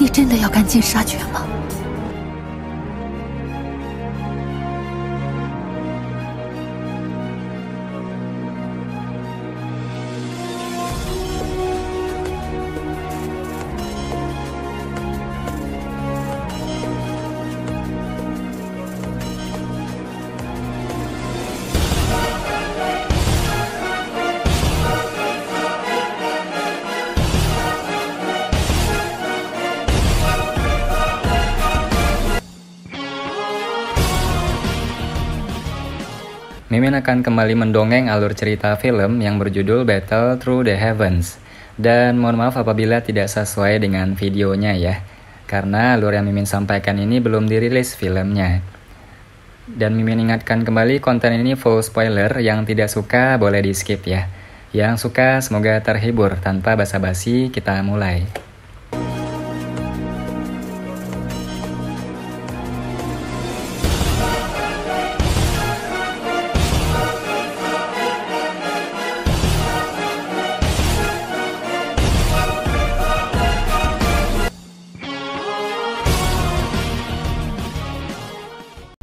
你真的要赶尽杀绝吗？ Mimin akan kembali mendongeng alur cerita film yang berjudul Battle Through the Heavens. Dan mohon maaf apabila tidak sesuai dengan videonya ya, karena alur yang Mimin sampaikan ini belum dirilis filmnya. Dan Mimin ingatkan kembali, konten ini full spoiler, yang tidak suka boleh di skip ya. Yang suka semoga terhibur. Tanpa basa-basi kita mulai.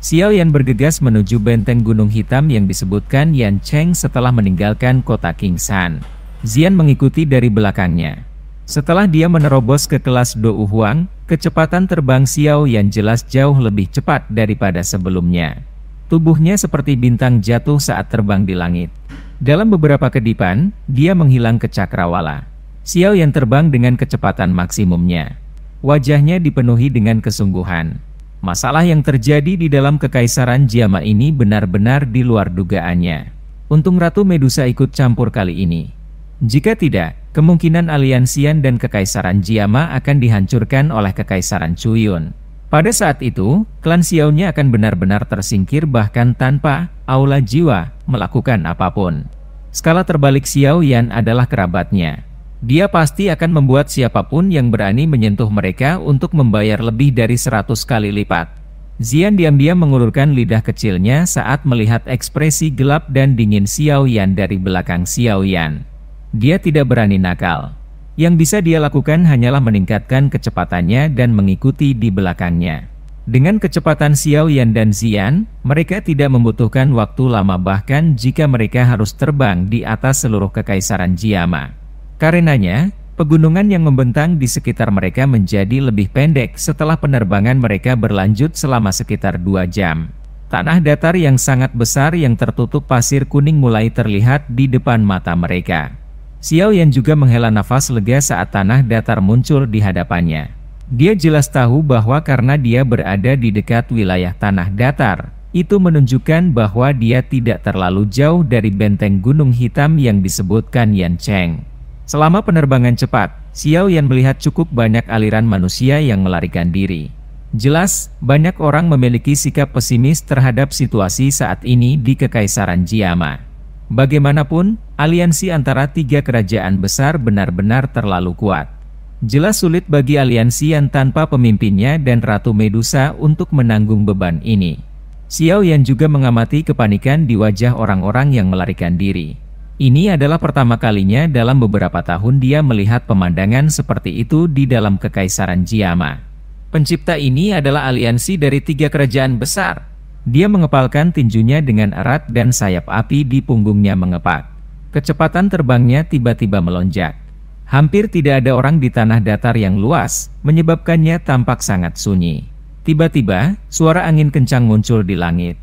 Xiao Yan bergegas menuju benteng Gunung Hitam yang disebutkan Yan Cheng setelah meninggalkan kota King San. Xian mengikuti dari belakangnya. Setelah dia menerobos ke kelas Dou Huang, kecepatan terbang Xiao Yan jelas jauh lebih cepat daripada sebelumnya. Tubuhnya seperti bintang jatuh saat terbang di langit. Dalam beberapa kedipan, dia menghilang ke cakrawala. Xiao Yan terbang dengan kecepatan maksimumnya. Wajahnya dipenuhi dengan kesungguhan. Masalah yang terjadi di dalam kekaisaran Jiama ini benar-benar di luar dugaannya. Untung Ratu Medusa ikut campur kali ini. Jika tidak, kemungkinan aliansian dan kekaisaran Jiama akan dihancurkan oleh kekaisaran Chuyun. Pada saat itu, klan Xiao-nya akan benar-benar tersingkir bahkan tanpa aula jiwa melakukan apapun. Skala terbalik Xiao Yan adalah kerabatnya. Dia pasti akan membuat siapapun yang berani menyentuh mereka untuk membayar lebih dari 100 kali lipat. Xian diam-diam mengulurkan lidah kecilnya saat melihat ekspresi gelap dan dingin Xiao Yan dari belakang Xiao Yan. Dia tidak berani nakal. Yang bisa dia lakukan hanyalah meningkatkan kecepatannya dan mengikuti di belakangnya. Dengan kecepatan Xiao Yan dan Xian, mereka tidak membutuhkan waktu lama bahkan jika mereka harus terbang di atas seluruh kekaisaran Jiama. Karenanya, pegunungan yang membentang di sekitar mereka menjadi lebih pendek setelah penerbangan mereka berlanjut selama sekitar 2 jam. Tanah datar yang sangat besar yang tertutup pasir kuning mulai terlihat di depan mata mereka. Xiao Yan juga menghela nafas lega saat tanah datar muncul di hadapannya. Dia jelas tahu bahwa karena dia berada di dekat wilayah tanah datar, itu menunjukkan bahwa dia tidak terlalu jauh dari benteng Gunung Hitam yang disebutkan Yan Cheng. Selama penerbangan cepat, Xiao Yan melihat cukup banyak aliran manusia yang melarikan diri. Jelas, banyak orang memiliki sikap pesimis terhadap situasi saat ini di Kekaisaran Jiama. Bagaimanapun, aliansi antara 3 kerajaan besar benar-benar terlalu kuat. Jelas sulit bagi aliansi yang tanpa pemimpinnya dan Ratu Medusa untuk menanggung beban ini. Xiao Yan juga mengamati kepanikan di wajah orang-orang yang melarikan diri. Ini adalah pertama kalinya dalam beberapa tahun dia melihat pemandangan seperti itu di dalam Kekaisaran Jiama. Pencipta ini adalah aliansi dari 3 kerajaan besar. Dia mengepalkan tinjunya dengan erat dan sayap api di punggungnya mengepak. Kecepatan terbangnya tiba-tiba melonjak. Hampir tidak ada orang di tanah datar yang luas, menyebabkannya tampak sangat sunyi. Tiba-tiba, suara angin kencang muncul di langit.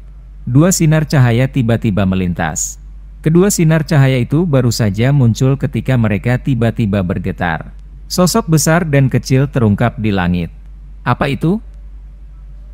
2 sinar cahaya tiba-tiba melintas. Kedua sinar cahaya itu baru saja muncul ketika mereka tiba-tiba bergetar. Sosok besar dan kecil terungkap di langit. Apa itu?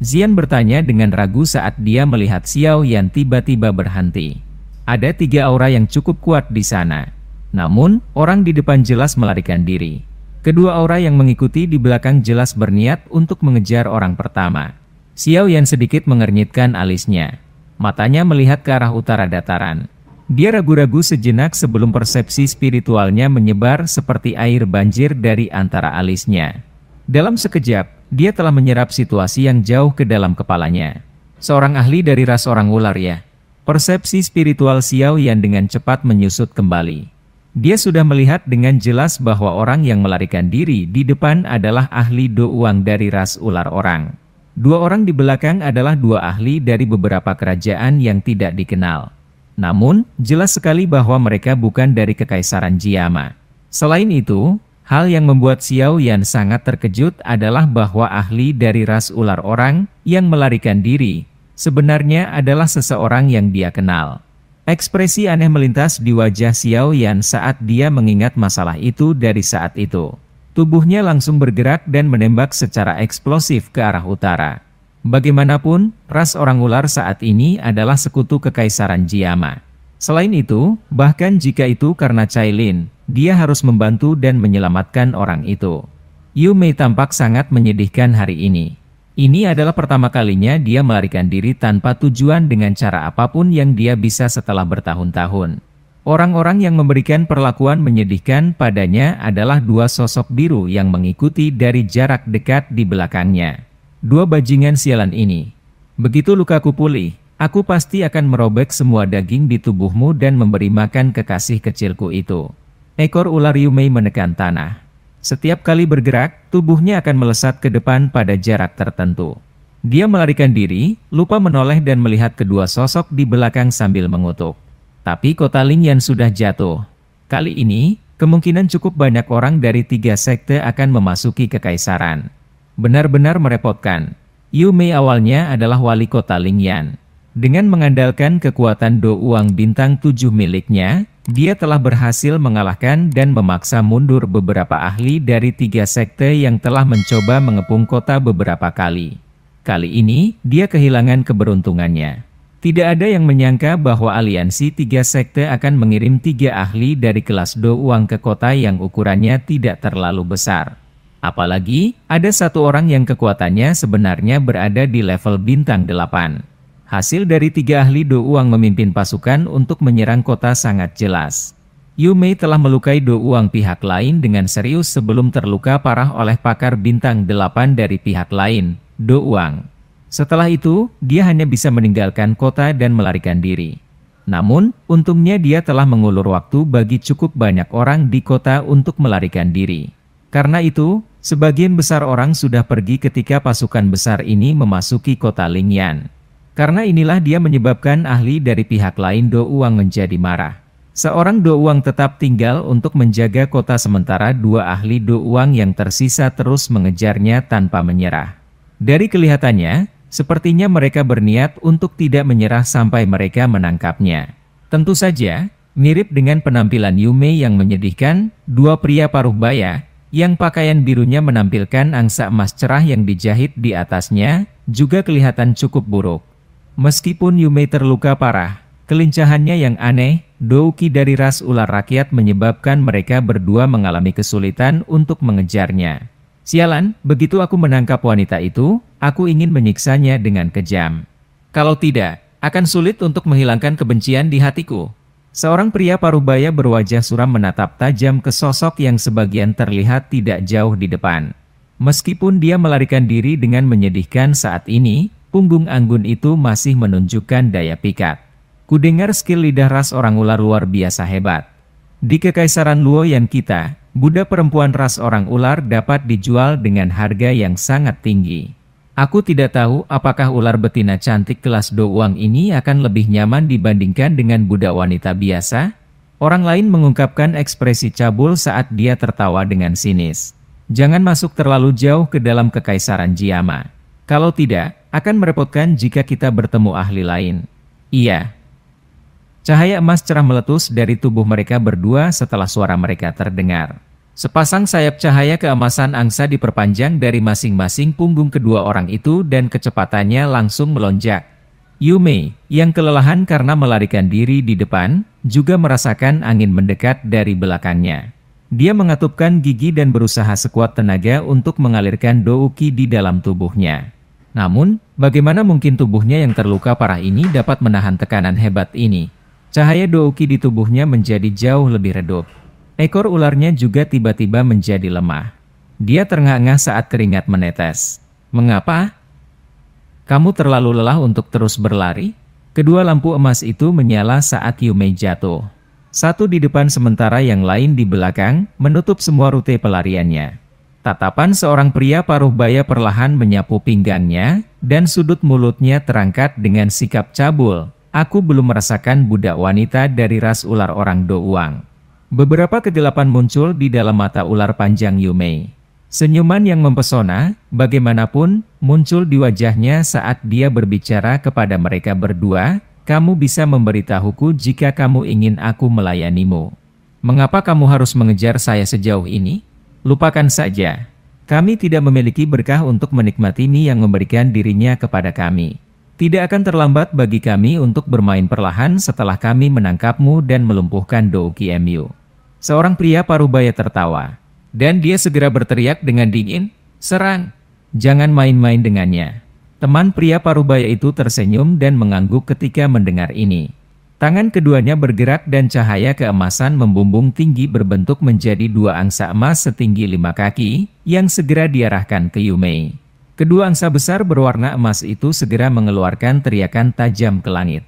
Xian bertanya dengan ragu saat dia melihat Xiao Yan tiba-tiba berhenti. Ada 3 aura yang cukup kuat di sana. Namun, orang di depan jelas melarikan diri. Kedua aura yang mengikuti di belakang jelas berniat untuk mengejar orang pertama. Xiao Yan sedikit mengernyitkan alisnya. Matanya melihat ke arah utara dataran. Dia ragu-ragu sejenak sebelum persepsi spiritualnya menyebar seperti air banjir dari antara alisnya. Dalam sekejap, dia telah menyerap situasi yang jauh ke dalam kepalanya. Seorang ahli dari ras orang ular ya. Persepsi spiritual Xiao Yan dengan cepat menyusut kembali. Dia sudah melihat dengan jelas bahwa orang yang melarikan diri di depan adalah ahli Do Uang dari ras ular orang. Dua orang di belakang adalah dua ahli dari beberapa kerajaan yang tidak dikenal. Namun, jelas sekali bahwa mereka bukan dari Kekaisaran Jiama. Selain itu, hal yang membuat Xiao Yan sangat terkejut adalah bahwa ahli dari ras ular orang yang melarikan diri sebenarnya adalah seseorang yang dia kenal. Ekspresi aneh melintas di wajah Xiao Yan saat dia mengingat masalah itu dari saat itu. Tubuhnya langsung bergerak dan menembak secara eksplosif ke arah utara. Bagaimanapun, ras orang ular saat ini adalah sekutu Kekaisaran Jiama. Selain itu, bahkan jika itu karena Cailin, dia harus membantu dan menyelamatkan orang itu. Yu Mei tampak sangat menyedihkan hari ini. Ini adalah pertama kalinya dia melarikan diri tanpa tujuan dengan cara apapun yang dia bisa setelah bertahun-tahun. Orang-orang yang memberikan perlakuan menyedihkan padanya adalah dua sosok biru yang mengikuti dari jarak dekat di belakangnya. Dua bajingan sialan ini. Begitu lukaku pulih, aku pasti akan merobek semua daging di tubuhmu dan memberi makan kekasih kecilku itu. Ekor ular Yu Mei menekan tanah. Setiap kali bergerak, tubuhnya akan melesat ke depan pada jarak tertentu. Dia melarikan diri, lupa menoleh dan melihat kedua sosok di belakang sambil mengutuk. Tapi kota Lingyan sudah jatuh. Kali ini, kemungkinan cukup banyak orang dari 3 sekte akan memasuki kekaisaran. Benar-benar merepotkan. Yu Mei awalnya adalah wali kota Lingyan. Dengan mengandalkan kekuatan Do Uang bintang 7 miliknya, dia telah berhasil mengalahkan dan memaksa mundur beberapa ahli dari 3 sekte yang telah mencoba mengepung kota beberapa kali. Kali ini, dia kehilangan keberuntungannya. Tidak ada yang menyangka bahwa aliansi 3 sekte akan mengirim 3 ahli dari kelas Do Uang ke kota yang ukurannya tidak terlalu besar. Apalagi, ada satu orang yang kekuatannya sebenarnya berada di level bintang 8. Hasil dari 3 ahli Do Uang memimpin pasukan untuk menyerang kota sangat jelas. Yu Mei telah melukai Do Uang pihak lain dengan serius sebelum terluka parah oleh pakar bintang 8 dari pihak lain, Do Uang. Setelah itu, dia hanya bisa meninggalkan kota dan melarikan diri. Namun, untungnya dia telah mengulur waktu bagi cukup banyak orang di kota untuk melarikan diri. Karena itu, sebagian besar orang sudah pergi ketika pasukan besar ini memasuki kota Lingyan. Karena inilah dia menyebabkan ahli dari pihak lain Do Uang menjadi marah. Seorang Do Uang tetap tinggal untuk menjaga kota sementara 2 ahli Do Uang yang tersisa terus mengejarnya tanpa menyerah. Dari kelihatannya, sepertinya mereka berniat untuk tidak menyerah sampai mereka menangkapnya. Tentu saja, mirip dengan penampilan Yu Mei yang menyedihkan, 2 pria paruh baya, yang pakaian birunya menampilkan angsa emas cerah yang dijahit di atasnya, juga kelihatan cukup buruk. Meskipun Yu Mei terluka parah, kelincahannya yang aneh, Douki dari ras ular rakyat menyebabkan mereka berdua mengalami kesulitan untuk mengejarnya. Sialan, begitu aku menangkap wanita itu, aku ingin menyiksanya dengan kejam. Kalau tidak, akan sulit untuk menghilangkan kebencian di hatiku. Seorang pria parubaya berwajah suram menatap tajam ke sosok yang sebagian terlihat tidak jauh di depan. Meskipun dia melarikan diri dengan menyedihkan saat ini, punggung anggun itu masih menunjukkan daya pikat. Kudengar skill lidah ras orang ular luar biasa hebat. Di Kekaisaran Luoyan kita, Budak perempuan ras orang ular dapat dijual dengan harga yang sangat tinggi. Aku tidak tahu apakah ular betina cantik kelas Do Uang ini akan lebih nyaman dibandingkan dengan budak wanita biasa. Orang lain mengungkapkan ekspresi cabul saat dia tertawa dengan sinis. Jangan masuk terlalu jauh ke dalam Kekaisaran Jiama. Kalau tidak, akan merepotkan jika kita bertemu ahli lain. Iya. Cahaya emas cerah meletus dari tubuh mereka berdua setelah suara mereka terdengar. Sepasang sayap cahaya keemasan angsa diperpanjang dari masing-masing punggung kedua orang itu dan kecepatannya langsung melonjak. Yu Mei, yang kelelahan karena melarikan diri di depan, juga merasakan angin mendekat dari belakangnya. Dia mengatupkan gigi dan berusaha sekuat tenaga untuk mengalirkan douki di dalam tubuhnya. Namun, bagaimana mungkin tubuhnya yang terluka parah ini dapat menahan tekanan hebat ini? Cahaya douki di tubuhnya menjadi jauh lebih redup. Ekor ularnya juga tiba-tiba menjadi lemah. Dia terengah-engah saat keringat menetes. Mengapa? Kamu terlalu lelah untuk terus berlari? Kedua lampu emas itu menyala saat Yu Mei jatuh. Satu di depan sementara yang lain di belakang, menutup semua rute pelariannya. Tatapan seorang pria paruh baya perlahan menyapu pinggangnya, dan sudut mulutnya terangkat dengan sikap cabul. Aku belum merasakan budak wanita dari ras ular orang Douang. Beberapa kegelapan muncul di dalam mata ular panjang Yumei. Senyuman yang mempesona, bagaimanapun, muncul di wajahnya saat dia berbicara kepada mereka berdua. Kamu bisa memberitahuku jika kamu ingin aku melayanimu. Mengapa kamu harus mengejar saya sejauh ini? Lupakan saja. Kami tidak memiliki berkah untuk menikmati mie yang memberikan dirinya kepada kami. Tidak akan terlambat bagi kami untuk bermain perlahan setelah kami menangkapmu dan melumpuhkan Douki Mu. Seorang pria parubaya tertawa. Dan dia segera berteriak dengan dingin, serang. Jangan main-main dengannya. Teman pria parubaya itu tersenyum dan mengangguk ketika mendengar ini. Tangan keduanya bergerak dan cahaya keemasan membumbung tinggi berbentuk menjadi dua angsa emas setinggi 5 kaki, yang segera diarahkan ke Yumei. Kedua angsa besar berwarna emas itu segera mengeluarkan teriakan tajam ke langit.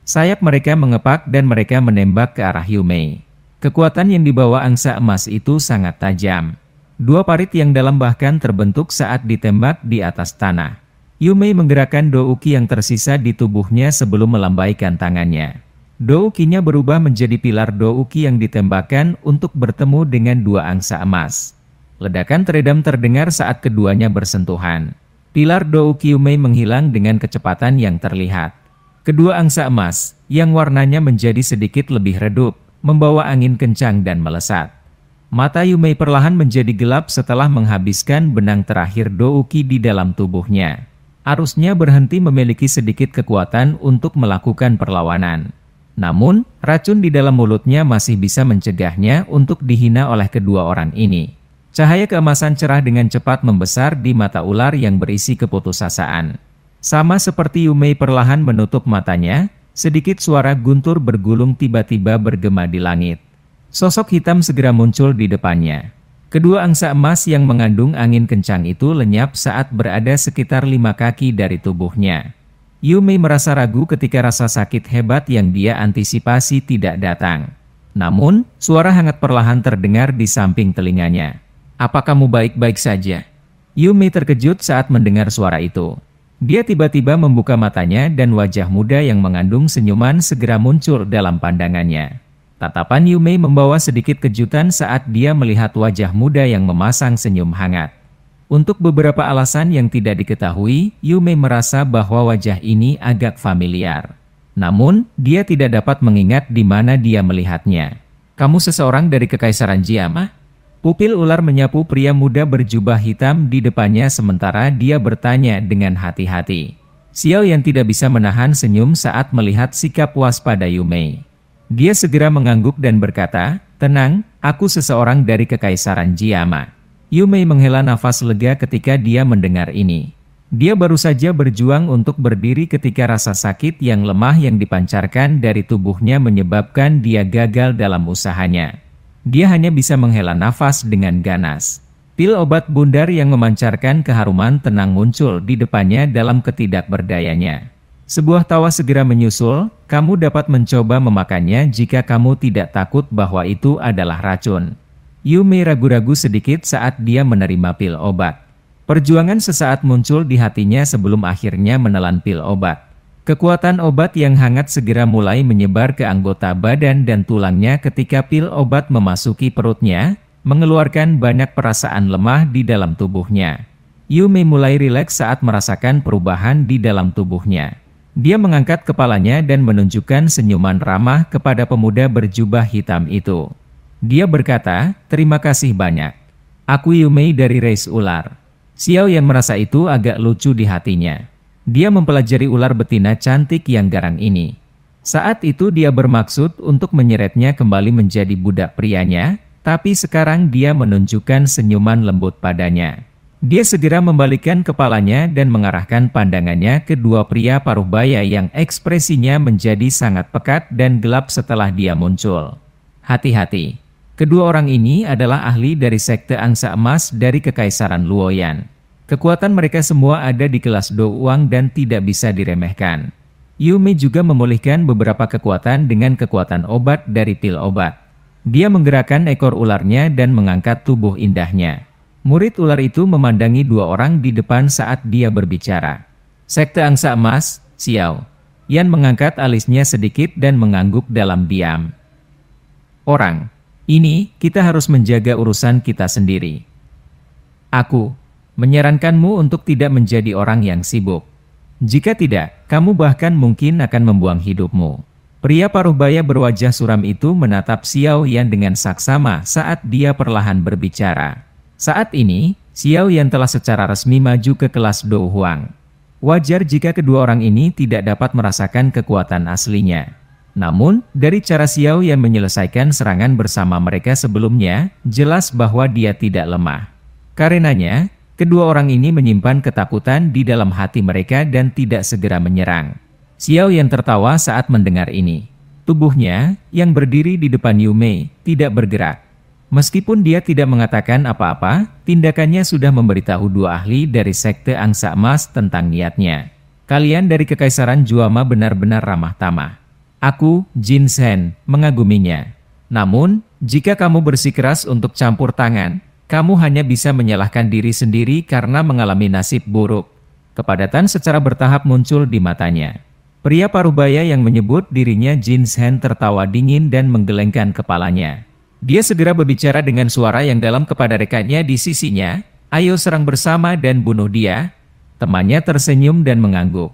Sayap mereka mengepak dan mereka menembak ke arah Yumei. Kekuatan yang dibawa angsa emas itu sangat tajam. Dua parit yang dalam bahkan terbentuk saat ditembak di atas tanah. Yumei menggerakkan douki yang tersisa di tubuhnya sebelum melambaikan tangannya. Doukinya berubah menjadi pilar douki yang ditembakkan untuk bertemu dengan dua angsa emas. Ledakan teredam terdengar saat keduanya bersentuhan. Pilar douki Yumei menghilang dengan kecepatan yang terlihat. Kedua angsa emas, yang warnanya menjadi sedikit lebih redup, membawa angin kencang dan melesat. Mata Yumei perlahan menjadi gelap setelah menghabiskan benang terakhir douki di dalam tubuhnya. Arusnya berhenti memiliki sedikit kekuatan untuk melakukan perlawanan. Namun, racun di dalam mulutnya masih bisa mencegahnya untuk dihina oleh kedua orang ini. Cahaya keemasan cerah dengan cepat membesar di mata ular yang berisi keputusasaan. Sama seperti Yumei perlahan menutup matanya, sedikit suara guntur bergulung tiba-tiba bergema di langit. Sosok hitam segera muncul di depannya. Kedua angsa emas yang mengandung angin kencang itu lenyap saat berada sekitar 5 kaki dari tubuhnya. Yumei merasa ragu ketika rasa sakit hebat yang dia antisipasi tidak datang. Namun, suara hangat perlahan terdengar di samping telinganya. "Apa kamu baik-baik saja?" Yumei terkejut saat mendengar suara itu. Dia tiba-tiba membuka matanya dan wajah muda yang mengandung senyuman segera muncul dalam pandangannya. Tatapan Yumei membawa sedikit kejutan saat dia melihat wajah muda yang memasang senyum hangat. Untuk beberapa alasan yang tidak diketahui, Yumei merasa bahwa wajah ini agak familiar. Namun, dia tidak dapat mengingat di mana dia melihatnya. "Kamu seseorang dari Kekaisaran Jiama?" Pupil ular menyapu pria muda berjubah hitam di depannya sementara dia bertanya dengan hati-hati. Xiao yang tidak bisa menahan senyum saat melihat sikap waspada Yumei. Dia segera mengangguk dan berkata, "Tenang, aku seseorang dari Kekaisaran Jiama." Yumei menghela nafas lega ketika dia mendengar ini. Dia baru saja berjuang untuk berdiri ketika rasa sakit yang lemah yang dipancarkan dari tubuhnya menyebabkan dia gagal dalam usahanya. Dia hanya bisa menghela nafas dengan ganas. Pil obat bundar yang memancarkan keharuman tenang muncul di depannya dalam ketidakberdayanya. Sebuah tawa segera menyusul, "Kamu dapat mencoba memakannya jika kamu tidak takut bahwa itu adalah racun." Yumei ragu-ragu sedikit saat dia menerima pil obat. Perjuangan sesaat muncul di hatinya sebelum akhirnya menelan pil obat. Kekuatan obat yang hangat segera mulai menyebar ke anggota badan dan tulangnya ketika pil obat memasuki perutnya, mengeluarkan banyak perasaan lemah di dalam tubuhnya. Yumei mulai rileks saat merasakan perubahan di dalam tubuhnya. Dia mengangkat kepalanya dan menunjukkan senyuman ramah kepada pemuda berjubah hitam itu. Dia berkata, "Terima kasih banyak. Aku Yumei dari ras ular." Xiao yang merasa itu agak lucu di hatinya. Dia mempelajari ular betina cantik yang garang ini. Saat itu dia bermaksud untuk menyeretnya kembali menjadi budak prianya, tapi sekarang dia menunjukkan senyuman lembut padanya. Dia segera membalikkan kepalanya dan mengarahkan pandangannya ke dua pria parubaya yang ekspresinya menjadi sangat pekat dan gelap setelah dia muncul. Hati-hati, kedua orang ini adalah ahli dari sekte angsa emas dari Kekaisaran Luoyan. Kekuatan mereka semua ada di kelas Douang dan tidak bisa diremehkan. Yu Mei juga memulihkan beberapa kekuatan dengan kekuatan obat dari pil obat. Dia menggerakkan ekor ularnya dan mengangkat tubuh indahnya. Murid ular itu memandangi dua orang di depan saat dia berbicara. Sekte Angsa Emas, Xiao. Yan mengangkat alisnya sedikit dan mengangguk dalam diam. Orang, ini kita harus menjaga urusan kita sendiri. Aku menyarankanmu untuk tidak menjadi orang yang sibuk. Jika tidak, kamu bahkan mungkin akan membuang hidupmu. Pria paruh-baya berwajah suram itu menatap Xiao Yan dengan saksama saat dia perlahan berbicara. Saat ini, Xiao Yan telah secara resmi maju ke kelas Dou Huang. Wajar jika kedua orang ini tidak dapat merasakan kekuatan aslinya. Namun, dari cara Xiao Yan menyelesaikan serangan bersama mereka sebelumnya, jelas bahwa dia tidak lemah. Karenanya, kedua orang ini menyimpan ketakutan di dalam hati mereka dan tidak segera menyerang. Xiao Yan tertawa saat mendengar ini. Tubuhnya, yang berdiri di depan Yu Mei, tidak bergerak. Meskipun dia tidak mengatakan apa-apa, tindakannya sudah memberitahu dua ahli dari Sekte Angsa Emas tentang niatnya. Kalian dari Kekaisaran Juama benar-benar ramah tamah. Aku, Jin Shen, mengaguminya. Namun, jika kamu bersikeras untuk campur tangan, kamu hanya bisa menyalahkan diri sendiri karena mengalami nasib buruk. Kepadatan secara bertahap muncul di matanya. Pria paruh-baya yang menyebut dirinya Jin Shen tertawa dingin dan menggelengkan kepalanya. Dia segera berbicara dengan suara yang dalam kepada rekannya di sisinya, "Ayo serang bersama dan bunuh dia." Temannya tersenyum dan mengangguk.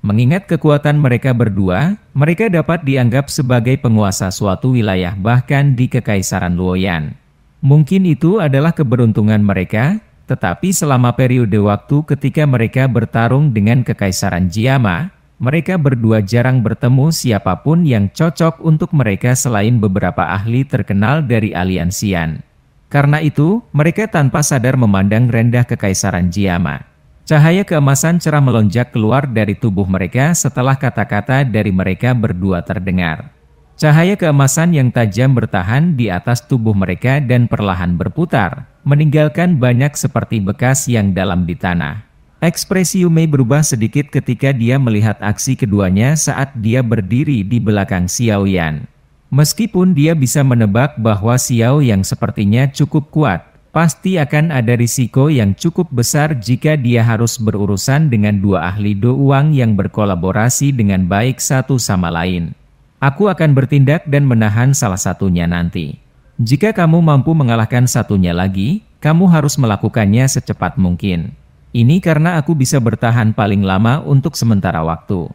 Mengingat kekuatan mereka berdua, mereka dapat dianggap sebagai penguasa suatu wilayah bahkan di Kekaisaran Luoyan. Mungkin itu adalah keberuntungan mereka, tetapi selama periode waktu ketika mereka bertarung dengan Kekaisaran Jiama, mereka berdua jarang bertemu siapapun yang cocok untuk mereka selain beberapa ahli terkenal dari aliansian. Karena itu, mereka tanpa sadar memandang rendah Kekaisaran Jiama. Cahaya keemasan cerah melonjak keluar dari tubuh mereka setelah kata-kata dari mereka berdua terdengar. Cahaya keemasan yang tajam bertahan di atas tubuh mereka dan perlahan berputar, meninggalkan banyak seperti bekas yang dalam di tanah. Ekspresi Yu Mei berubah sedikit ketika dia melihat aksi keduanya saat dia berdiri di belakang Xiao Yan. Meskipun dia bisa menebak bahwa Xiao yang sepertinya cukup kuat, pasti akan ada risiko yang cukup besar jika dia harus berurusan dengan dua ahli Dou Huang yang berkolaborasi dengan baik satu sama lain. Aku akan bertindak dan menahan salah satunya nanti. Jika kamu mampu mengalahkan satunya lagi, kamu harus melakukannya secepat mungkin. Ini karena aku bisa bertahan paling lama untuk sementara waktu.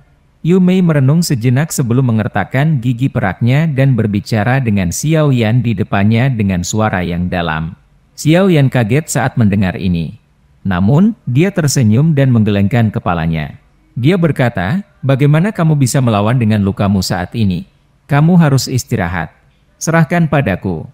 Yu Mei merenung sejenak sebelum mengertakkan gigi peraknya dan berbicara dengan Xiao Yan di depannya dengan suara yang dalam. Xiao Yan kaget saat mendengar ini. Namun, dia tersenyum dan menggelengkan kepalanya. Dia berkata, "Bagaimana kamu bisa melawan dengan lukamu saat ini? Kamu harus istirahat. Serahkan padaku."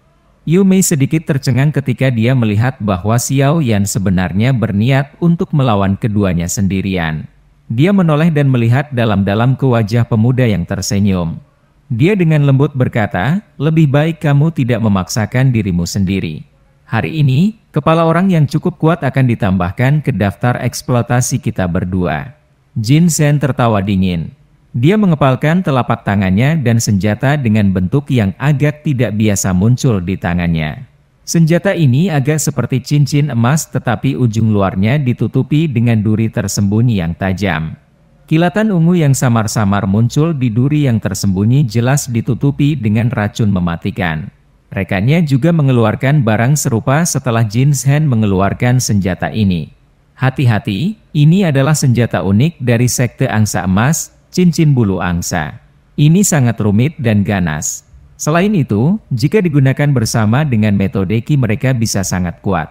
Yu Mei sedikit tercengang ketika dia melihat bahwa Xiao Yan sebenarnya berniat untuk melawan keduanya sendirian. Dia menoleh dan melihat dalam-dalam ke wajah pemuda yang tersenyum. Dia dengan lembut berkata, "Lebih baik kamu tidak memaksakan dirimu sendiri. Hari ini, kepala orang yang cukup kuat akan ditambahkan ke daftar eksploitasi kita berdua." Jin Shen tertawa dingin. Dia mengepalkan telapak tangannya dan senjata dengan bentuk yang agak tidak biasa muncul di tangannya. Senjata ini agak seperti cincin emas tetapi ujung luarnya ditutupi dengan duri tersembunyi yang tajam. Kilatan ungu yang samar-samar muncul di duri yang tersembunyi jelas ditutupi dengan racun mematikan. Rekannya juga mengeluarkan barang serupa setelah Jin Shen mengeluarkan senjata ini. Hati-hati, ini adalah senjata unik dari Sekte Angsa Emas, cincin bulu angsa. Ini sangat rumit dan ganas. Selain itu, jika digunakan bersama dengan metode Qi mereka bisa sangat kuat.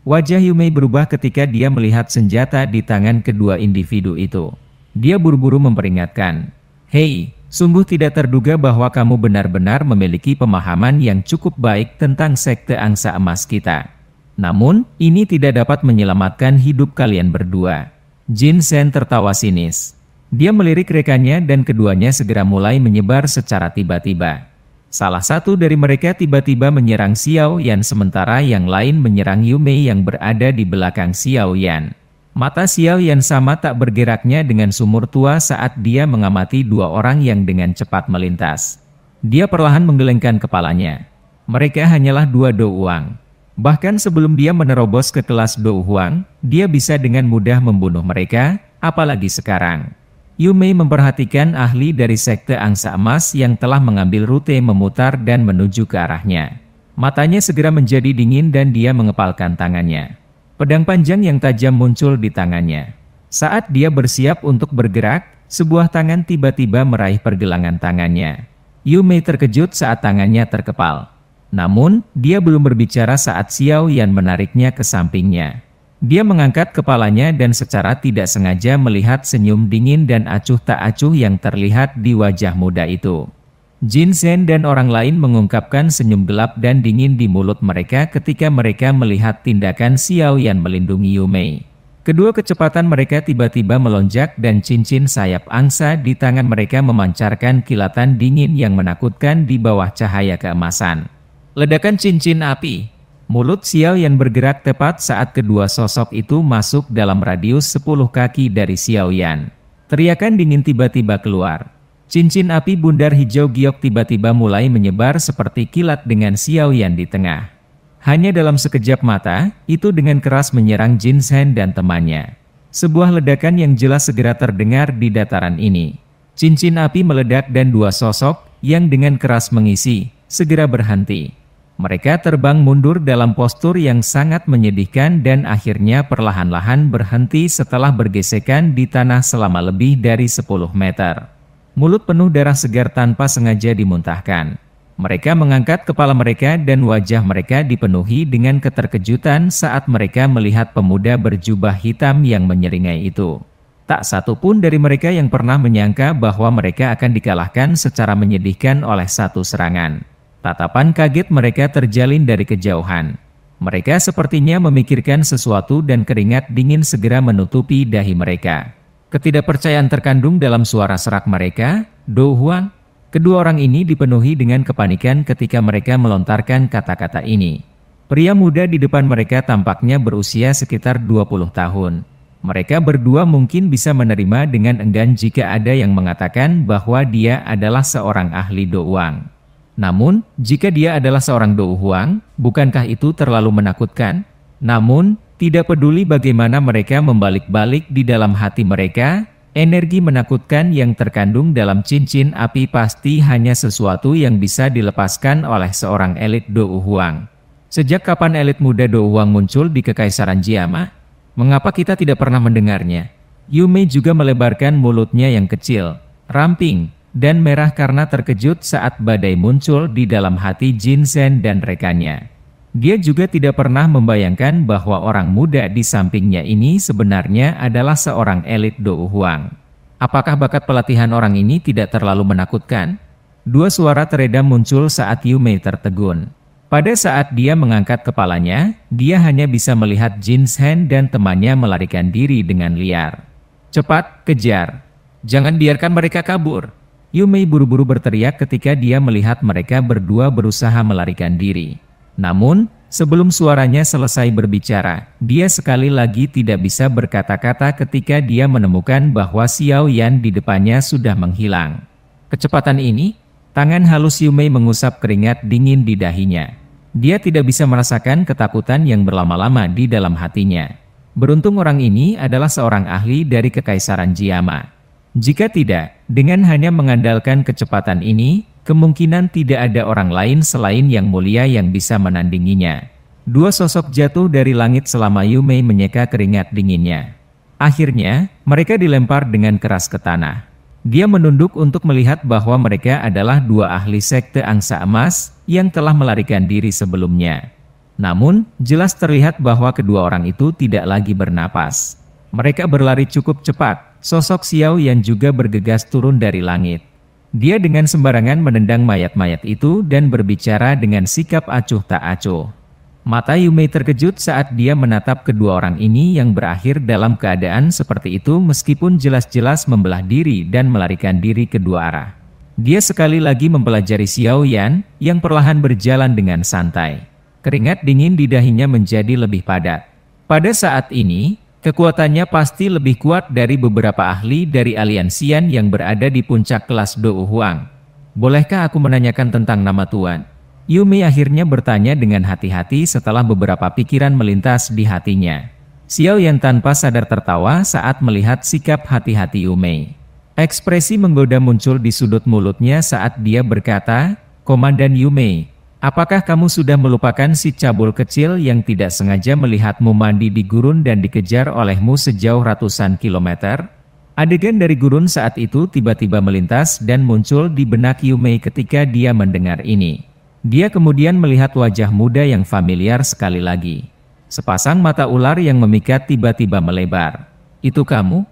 Wajah Yu Mei berubah ketika dia melihat senjata di tangan kedua individu itu. Dia buru-buru memperingatkan, "Hei, sungguh tidak terduga bahwa kamu benar-benar memiliki pemahaman yang cukup baik tentang Sekte Angsa Emas kita. Namun, ini tidak dapat menyelamatkan hidup kalian berdua." Jin Shen tertawa sinis. Dia melirik rekannya dan keduanya segera mulai menyebar secara tiba-tiba. Salah satu dari mereka tiba-tiba menyerang Xiao Yan sementara yang lain menyerang Yu Mei yang berada di belakang Xiao Yan. Mata Xiao Yan sama tak bergeraknya dengan sumur tua saat dia mengamati dua orang yang dengan cepat melintas. Dia perlahan menggelengkan kepalanya. Mereka hanyalah dua Douhuang. Bahkan sebelum dia menerobos ke kelas Douhuang, dia bisa dengan mudah membunuh mereka, apalagi sekarang. Yu Mei memperhatikan ahli dari sekte angsa emas yang telah mengambil rute memutar dan menuju ke arahnya. Matanya segera menjadi dingin dan dia mengepalkan tangannya. Pedang panjang yang tajam muncul di tangannya. Saat dia bersiap untuk bergerak, sebuah tangan tiba-tiba meraih pergelangan tangannya. Yu Mei terkejut saat tangannya terkepal. Namun, dia belum berbicara saat Xiao Yan menariknya ke sampingnya. Dia mengangkat kepalanya dan secara tidak sengaja melihat senyum dingin dan acuh tak acuh yang terlihat di wajah muda itu. Jin Zhen dan orang lain mengungkapkan senyum gelap dan dingin di mulut mereka ketika mereka melihat tindakan Xiao Yan melindungi Yu Mei. Kedua kecepatan mereka tiba-tiba melonjak dan cincin sayap angsa di tangan mereka memancarkan kilatan dingin yang menakutkan di bawah cahaya keemasan. Ledakan cincin api. Mulut Xiao Yan bergerak tepat saat kedua sosok itu masuk dalam radius 10 kaki dari Xiao Yan. Teriakan dingin tiba-tiba keluar. Cincin api bundar hijau giok tiba-tiba mulai menyebar seperti kilat dengan Xiao Yan di tengah. Hanya dalam sekejap mata, itu dengan keras menyerang Jin Zhen dan temannya. Sebuah ledakan yang jelas segera terdengar di dataran ini. Cincin api meledak dan dua sosok, yang dengan keras mengisi, segera berhenti. Mereka terbang mundur dalam postur yang sangat menyedihkan dan akhirnya perlahan-lahan berhenti setelah bergesekan di tanah selama lebih dari 10 meter. Mulut penuh darah segar tanpa sengaja dimuntahkan. Mereka mengangkat kepala mereka dan wajah mereka dipenuhi dengan keterkejutan saat mereka melihat pemuda berjubah hitam yang menyeringai itu. Tak satu pun dari mereka yang pernah menyangka bahwa mereka akan dikalahkan secara menyedihkan oleh satu serangan. Tatapan kaget mereka terjalin dari kejauhan. Mereka sepertinya memikirkan sesuatu dan keringat dingin segera menutupi dahi mereka. Ketidakpercayaan terkandung dalam suara serak mereka. Douhuang. Kedua orang ini dipenuhi dengan kepanikan ketika mereka melontarkan kata-kata ini. Pria muda di depan mereka tampaknya berusia sekitar 20 tahun. Mereka berdua mungkin bisa menerima dengan enggan jika ada yang mengatakan bahwa dia adalah seorang ahli Douhuang. Namun, jika dia adalah seorang Douhuang, bukankah itu terlalu menakutkan? Namun, tidak peduli bagaimana mereka membalik-balik di dalam hati mereka, energi menakutkan yang terkandung dalam cincin api pasti hanya sesuatu yang bisa dilepaskan oleh seorang elit Douhuang. Sejak kapan elit muda Douhuang muncul di Kekaisaran Jiama? Mengapa kita tidak pernah mendengarnya? Yu Mei juga melebarkan mulutnya yang kecil, ramping, dan merah karena terkejut saat badai muncul di dalam hati Jin Zhen dan rekannya. Dia juga tidak pernah membayangkan bahwa orang muda di sampingnya ini sebenarnya adalah seorang elit Douhuang. Apakah bakat pelatihan orang ini tidak terlalu menakutkan? Dua suara teredam muncul saat Yu Mei tertegun. Pada saat dia mengangkat kepalanya, dia hanya bisa melihat Jin Zhen dan temannya melarikan diri dengan liar. Cepat, kejar. Jangan biarkan mereka kabur. Yu Mei buru-buru berteriak ketika dia melihat mereka berdua berusaha melarikan diri. Namun, sebelum suaranya selesai berbicara, dia sekali lagi tidak bisa berkata-kata ketika dia menemukan bahwa Xiao Yan di depannya sudah menghilang. Kecepatan ini, tangan halus Yu Mei mengusap keringat dingin di dahinya. Dia tidak bisa merasakan ketakutan yang berlama-lama di dalam hatinya. Beruntung orang ini adalah seorang ahli dari Kekaisaran Jiama. Jika tidak, dengan hanya mengandalkan kecepatan ini, kemungkinan tidak ada orang lain selain yang mulia yang bisa menandinginya. Dua sosok jatuh dari langit selama Yu Mei menyeka keringat dinginnya. Akhirnya, mereka dilempar dengan keras ke tanah. Dia menunduk untuk melihat bahwa mereka adalah dua ahli sekte angsa emas yang telah melarikan diri sebelumnya. Namun, jelas terlihat bahwa kedua orang itu tidak lagi bernapas. Mereka berlari cukup cepat. Sosok Xiao Yan juga bergegas turun dari langit. Dia dengan sembarangan menendang mayat-mayat itu dan berbicara dengan sikap acuh tak acuh. Mata Yu Mei terkejut saat dia menatap kedua orang ini yang berakhir dalam keadaan seperti itu meskipun jelas-jelas membelah diri dan melarikan diri kedua arah. Dia sekali lagi mempelajari Xiao Yan yang perlahan berjalan dengan santai. Keringat dingin di dahinya menjadi lebih padat. Pada saat ini, Kekuatannya pasti lebih kuat dari beberapa ahli dari aliansian yang berada di puncak kelas Dou Huang. Bolehkah aku menanyakan tentang nama Tuan? Yu Mei akhirnya bertanya dengan hati-hati setelah beberapa pikiran melintas di hatinya. Xiao Yan tanpa sadar tertawa saat melihat sikap hati-hati Yu Mei. Ekspresi menggoda muncul di sudut mulutnya saat dia berkata, "Komandan Yu Mei, apakah kamu sudah melupakan si cabul kecil yang tidak sengaja melihatmu mandi di gurun dan dikejar olehmu sejauh ratusan kilometer?" Adegan dari gurun saat itu tiba-tiba melintas dan muncul di benak Yu Mei ketika dia mendengar ini. Dia kemudian melihat wajah muda yang familiar sekali lagi. Sepasang mata ular yang memikat tiba-tiba melebar. "Itu kamu?"